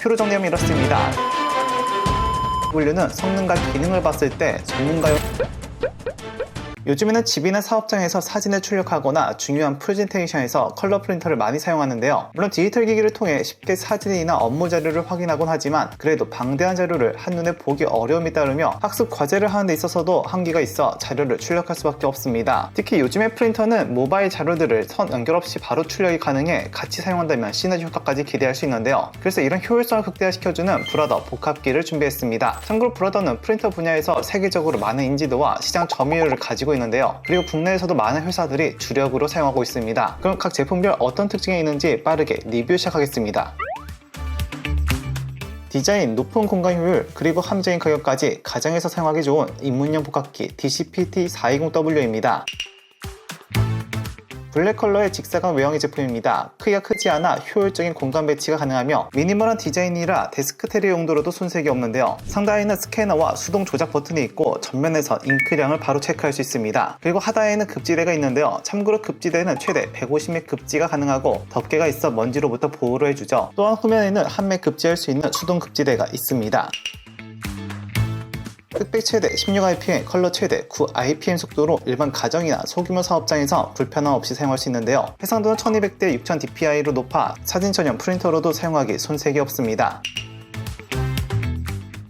표로 정리하면 이렇습니다. W는 성능과 기능을 봤을 때 전문가용. 요즘에는 집이나 사업장에서 사진을 출력하거나 중요한 프레젠테이션에서 컬러 프린터를 많이 사용하는데요. 물론 디지털 기기를 통해 쉽게 사진이나 업무 자료를 확인하곤 하지만 그래도 방대한 자료를 한눈에 보기 어려움이 따르며 학습 과제를 하는 데 있어서도 한계가 있어 자료를 출력할 수밖에 없습니다. 특히 요즘의 프린터는 모바일 자료들을 선 연결 없이 바로 출력이 가능해 같이 사용한다면 시너지 효과까지 기대할 수 있는데요. 그래서 이런 효율성을 극대화시켜주는 브라더 복합기를 준비했습니다. 참고로 브라더는 프린터 분야에서 세계적으로 많은 인지도와 시장 점유율을 가지고 있는데요. 그리고 국내에서도 많은 회사들이 주력으로 사용하고 있습니다. 그럼 각 제품별 어떤 특징이 있는지 빠르게 리뷰 시작하겠습니다. 디자인, 높은 공간 효율, 그리고 합리적인 가격까지 가정에서 사용하기 좋은 입문용 복합기 DCPT420W입니다. 블랙 컬러의 직사각 외형의 제품입니다. 크기가 크지 않아 효율적인 공간 배치가 가능하며 미니멀한 디자인이라 데스크테리어 용도로도 손색이 없는데요. 상단에는 스캐너와 수동 조작 버튼이 있고 전면에서 잉크량을 바로 체크할 수 있습니다. 그리고 하단에는 급지대가 있는데요. 참고로 급지대는 최대 150매 급지가 가능하고 덮개가 있어 먼지로부터 보호를 해주죠. 또한 후면에는 한 매 급지할 수 있는 수동 급지대가 있습니다. 흑백 최대 16IPM, 컬러 최대 9IPM 속도로 일반 가정이나 소규모 사업장에서 불편함 없이 사용할 수 있는데요. 해상도는 1200대 6000dpi로 높아 사진 전용 프린터로도 사용하기 손색이 없습니다.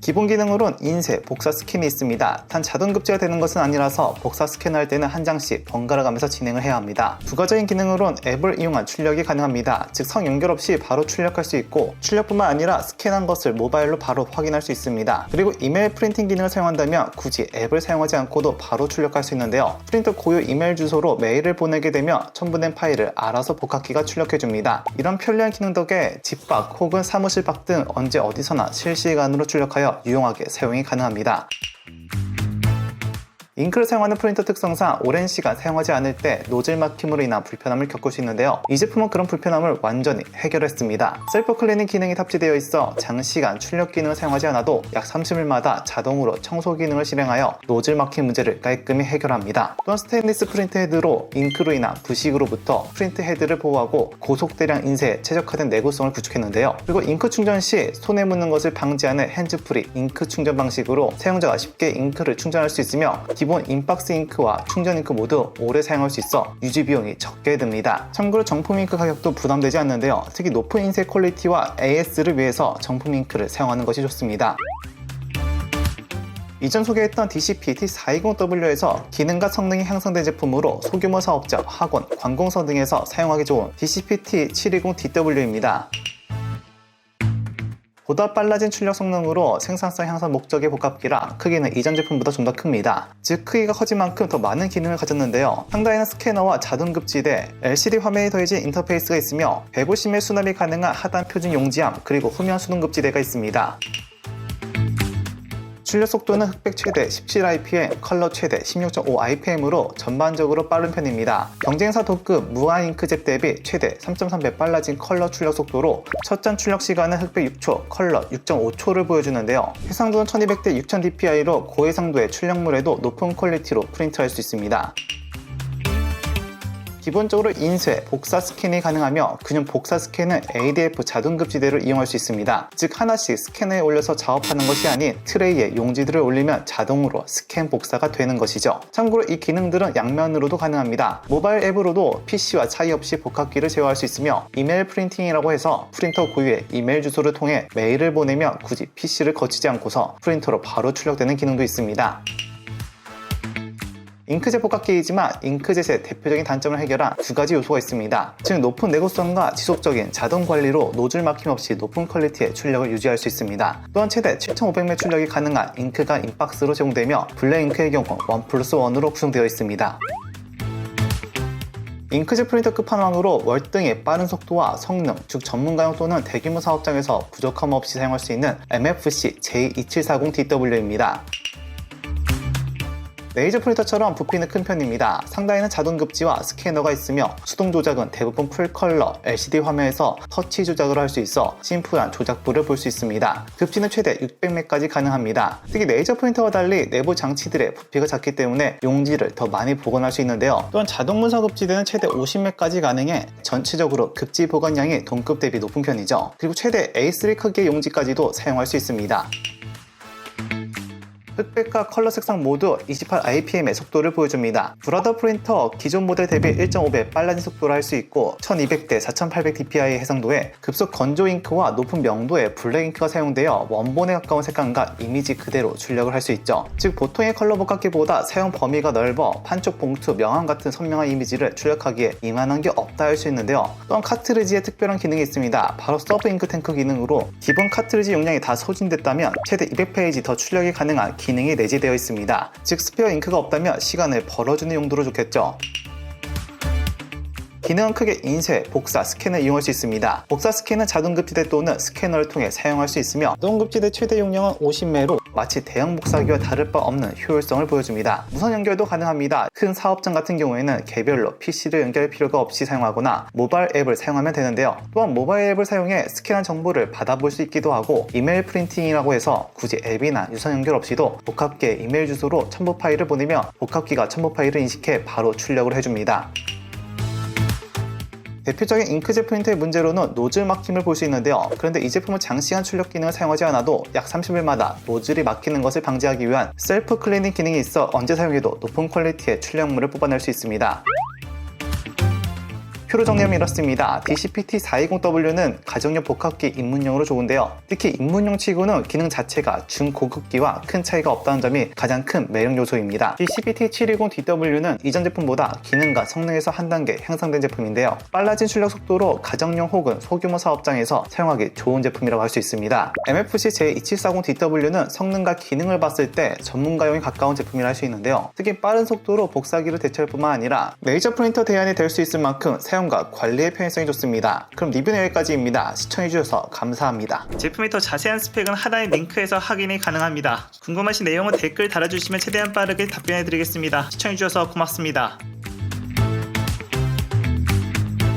기본 기능으로는 인쇄, 복사 스캔이 있습니다. 단 자동 급제가 되는 것은 아니라서 복사 스캔을 할 때는 한 장씩 번갈아 가면서 진행을 해야 합니다. 부가적인 기능으로는 앱을 이용한 출력이 가능합니다. 즉 성 연결 없이 바로 출력할 수 있고 출력뿐만 아니라 스캔한 것을 모바일로 바로 확인할 수 있습니다. 그리고 이메일 프린팅 기능을 사용한다면 굳이 앱을 사용하지 않고도 바로 출력할 수 있는데요. 프린터 고유 이메일 주소로 메일을 보내게 되면 첨부된 파일을 알아서 복합기가 출력해줍니다. 이런 편리한 기능 덕에 집 밖 혹은 사무실 밖 등 언제 어디서나 실시간으로 출력하여 유용하게 사용이 가능합니다. 잉크를 사용하는 프린터 특성상 오랜 시간 사용하지 않을 때 노즐 막힘으로 인한 불편함을 겪을 수 있는데요. 이 제품은 그런 불편함을 완전히 해결했습니다. 셀프 클리닝 기능이 탑재되어 있어 장시간 출력 기능을 사용하지 않아도 약 30일마다 자동으로 청소 기능을 실행하여 노즐 막힘 문제를 깔끔히 해결합니다. 또한 스테인리스 프린트 헤드로 잉크로 인한 부식으로부터 프린트 헤드를 보호하고 고속 대량 인쇄에 최적화된 내구성을 구축했는데요. 그리고 잉크 충전 시 손에 묻는 것을 방지하는 핸즈프리 잉크 충전 방식으로 사용자가 쉽게 잉크를 충전할 수 있으며 기본 인박스 잉크와 충전 잉크 모두 오래 사용할 수 있어 유지 비용이 적게 듭니다. 참고로 정품 잉크 가격도 부담되지 않는데요. 특히 높은 인쇄 퀄리티와 AS를 위해서 정품 잉크를 사용하는 것이 좋습니다. 이전 소개했던 DCPT420W에서 기능과 성능이 향상된 제품으로 소규모 사업자, 학원, 관공서 등에서 사용하기 좋은 DCPT720DW입니다. 보다 빨라진 출력 성능으로 생산성 향상 목적의 복합기라 크기는 이전 제품보다 좀 더 큽니다. 즉 크기가 커진 만큼 더 많은 기능을 가졌는데요. 상단에는 스캐너와 자동 급지대, LCD 화면이 더해진 인터페이스가 있으며 150매 수납이 가능한 하단 표준 용지함, 그리고 후면 수동 급지대가 있습니다. 출력 속도는 흑백 최대 17IPM, 컬러 최대 16.5IPM으로 전반적으로 빠른 편입니다. 경쟁사 도급 무한 잉크젯 대비 최대 3.3배 빨라진 컬러 출력 속도로 첫 장 출력 시간은 흑백 6초, 컬러 6.5초를 보여주는데요. 해상도는 1200대 6000dpi로 고해상도의 출력물에도 높은 퀄리티로 프린트할 수 있습니다. 기본적으로 인쇄, 복사 스캔이 가능하며 그냥 복사 스캔은 ADF 자동급지대를 이용할 수 있습니다. 즉 하나씩 스캐너에 올려서 작업하는 것이 아닌 트레이에 용지들을 올리면 자동으로 스캔 복사가 되는 것이죠. 참고로 이 기능들은 양면으로도 가능합니다. 모바일 앱으로도 PC와 차이 없이 복합기를 제어할 수 있으며 이메일 프린팅이라고 해서 프린터 고유의 이메일 주소를 통해 메일을 보내면 굳이 PC를 거치지 않고서 프린터로 바로 출력되는 기능도 있습니다. 잉크젯 복합기이지만 잉크젯의 대표적인 단점을 해결한 두 가지 요소가 있습니다. 즉 높은 내구성과 지속적인 자동 관리로 노즐 막힘 없이 높은 퀄리티의 출력을 유지할 수 있습니다. 또한 최대 7500매 출력이 가능한 잉크가 인박스로 제공되며 블랙 잉크의 경우 1+1으로 구성되어 있습니다. 잉크젯 프린터 끝판왕으로 월등히 빠른 속도와 성능, 즉 전문가용 또는 대규모 사업장에서 부족함 없이 사용할 수 있는 MFC J2740DW입니다. 레이저 프린터처럼 부피는 큰 편입니다. 상단에는 자동 급지와 스캐너가 있으며 수동 조작은 대부분 풀컬러 LCD 화면에서 터치 조작을 할 수 있어 심플한 조작부를 볼 수 있습니다. 급지는 최대 600M까지 가능합니다. 특히 레이저 프린터와 달리 내부 장치들의 부피가 작기 때문에 용지를 더 많이 보관할 수 있는데요. 또한 자동 문서 급지대는 최대 50M까지 가능해 전체적으로 급지 보관량이 동급 대비 높은 편이죠. 그리고 최대 A3 크기의 용지까지도 사용할 수 있습니다. 흑백과 컬러 색상 모두 28IPM의 속도를 보여줍니다. 브라더 프린터 기존 모델 대비 1.5배 빨라진 속도를 할 수 있고 1200대 4800dpi 해상도에 급속 건조 잉크와 높은 명도의 블랙 잉크가 사용되어 원본에 가까운 색감과 이미지 그대로 출력을 할 수 있죠. 즉 보통의 컬러 복합기보다 사용 범위가 넓어 판촉 봉투, 명암 같은 선명한 이미지를 출력하기에 이만한 게 없다 할 수 있는데요. 또한 카트리지에 특별한 기능이 있습니다. 바로 서브 잉크 탱크 기능으로 기본 카트리지 용량이 다 소진됐다면 최대 200페이지 더 출력이 가능한 기능이 내재되어 있습니다. 즉 스페어 잉크가 없다면 시간을 벌어주는 용도로 좋겠죠. 기능은 크게 인쇄, 복사, 스캔을 이용할 수 있습니다. 복사 스캔은 자동 급지대 또는 스캐너를 통해 사용할 수 있으며 자동 급지대 최대 용량은 50매로 마치 대형 복사기와 다를 바 없는 효율성을 보여줍니다. 무선 연결도 가능합니다. 큰 사업장 같은 경우에는 개별로 PC를 연결할 필요가 없이 사용하거나 모바일 앱을 사용하면 되는데요. 또한 모바일 앱을 사용해 스캔한 정보를 받아볼 수 있기도 하고 이메일 프린팅이라고 해서 굳이 앱이나 유선 연결 없이도 복합기의 이메일 주소로 첨부 파일을 보내면 복합기가 첨부 파일을 인식해 바로 출력을 해줍니다. 대표적인 잉크젯 프린터의 문제로는 노즐 막힘을 볼 수 있는데요. 그런데 이 제품은 장시간 출력 기능을 사용하지 않아도 약 30일마다 노즐이 막히는 것을 방지하기 위한 셀프 클리닝 기능이 있어 언제 사용해도 높은 퀄리티의 출력물을 뽑아낼 수 있습니다. 표로 정리하면 이렇습니다. DCPT420W는 가정용 복합기 입문용으로 좋은데요. 특히 입문용 치고는 기능 자체가 중고급기와 큰 차이가 없다는 점이 가장 큰 매력 요소입니다. DCPT720DW는 이전 제품보다 기능과 성능에서 한 단계 향상된 제품인데요. 빨라진 출력 속도로 가정용 혹은 소규모 사업장에서 사용하기 좋은 제품이라고 할 수 있습니다. MFC J2740DW는 성능과 기능을 봤을 때 전문가용에 가까운 제품이라 할 수 있는데요. 특히 빠른 속도로 복사기를 대체할 뿐만 아니라 레이저 프린터 대안이 될 수 있을 만큼 사용과 관리의 편의성이 좋습니다. 그럼 리뷰는 여기까지입니다. 시청해주셔서 감사합니다. 제품의 더 자세한 스펙은 하단의 링크에서 확인이 가능합니다. 궁금하신 내용은 댓글 달아주시면 최대한 빠르게 답변해드리겠습니다. 시청해주셔서 고맙습니다.